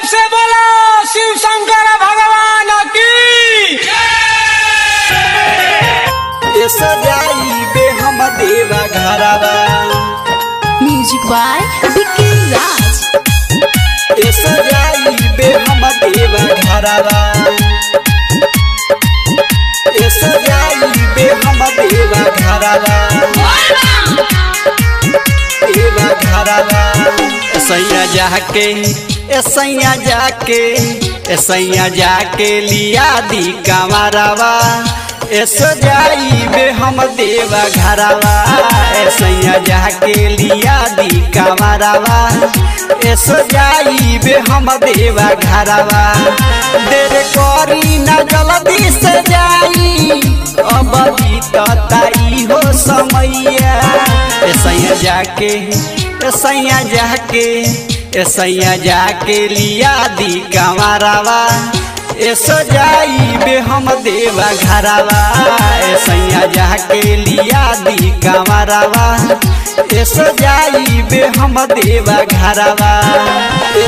से बोलो शिव शंकर भगवान की। सजाई बे हम देवा घरवा। म्यूजिक बाय विकी राज। सजाई बे हम देवा घरवा। सजाई बे हम देवा घरवा। देवा घरवा। सैया जाके लिया दी कमरवा। सजाई बे हम देवा घरवा। सैया जाके लिया दी कमरवा। सजाई बे हम देवा घरवा। देर करी न जल्दी से जाई अब बीतताई हो समैया। सैया जाके लिया दी कमरवा। सजाई बे हम देवा घरवा। सैया जाके लिया दी कमरवा। सजाई बे हम देवा घरवा।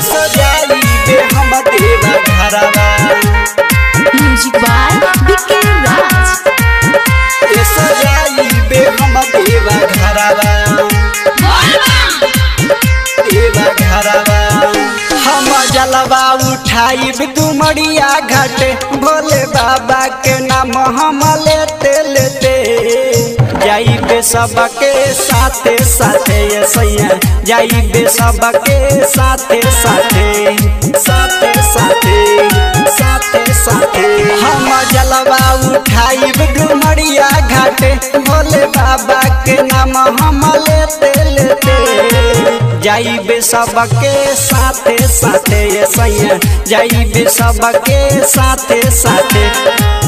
सजाई बे हम देवा घरवा। म्यूजिक बाय विकी राज। सजाई बे हम देवा घरवा। देवा घरवा। हम जलवा उठाई डुमरिया घाट भोले बाबा के नाम हम लेते जाइबे सबके साथे साथे। सैया जाइबे सबके साथे साथे साथे साथे साथे साथे। हम जलवा उठाई डुमरिया घाट भोले बाबा के नाम हम लेते जाइबे सबके साथे साथे। सैया जाइबे सबके साथे साथे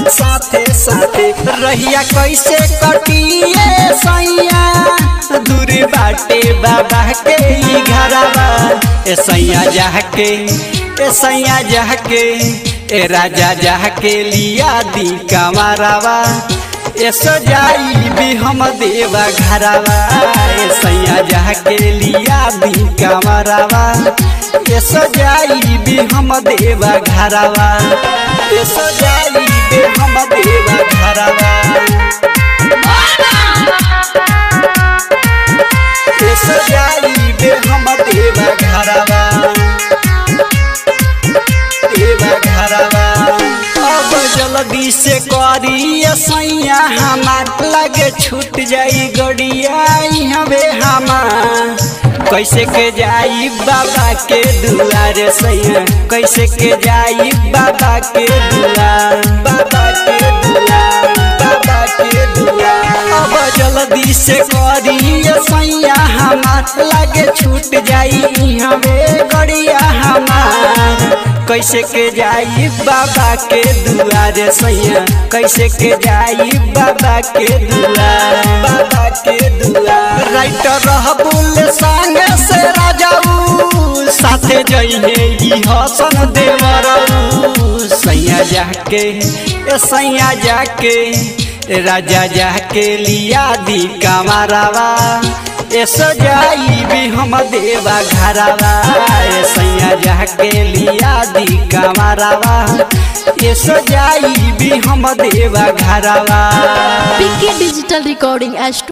साथे साथे। रहिया कैसे कटिए सैया दूर बाटे बाबा के घरवा। सैया जाके राजा जाके लिया दी कमरवा। सजाई भी हम देवा घरवा। सैया जाके लिया दी कमरवा। सजाई भी हम देवा घरवा। सजाई भी हम देवा घरवा। सजाई भी हम देवा घरवा। देवा घरवा। अब जल्दी से करी सैया हमार लगे छूट जाई गड़िया हवे हमार। कैसे के जाई बाबा के दुआर। सैया कैसे के जाई बाबा के दुआर। बाबा के दुआर। बाबा के दुआर। अब जल्दी से करी सैया हमार लगे छूट जाई हवे गड़िया हमार। कैसे के जाई बाबा के दुआर। सैया कैसे के जाई बाबा के दुआर। बाबा के दुआर। राइटर रहबुल संग से राजाऊ साथे जइहे ई हसन देवरऊ। सैया जाके राजा जाके लिया दी कमरवा। सजाई भी हम देवा घरवा। सैया जाके लिया दी कमरवा। सजाई भी हम देवा घरवा। Vicky digital recording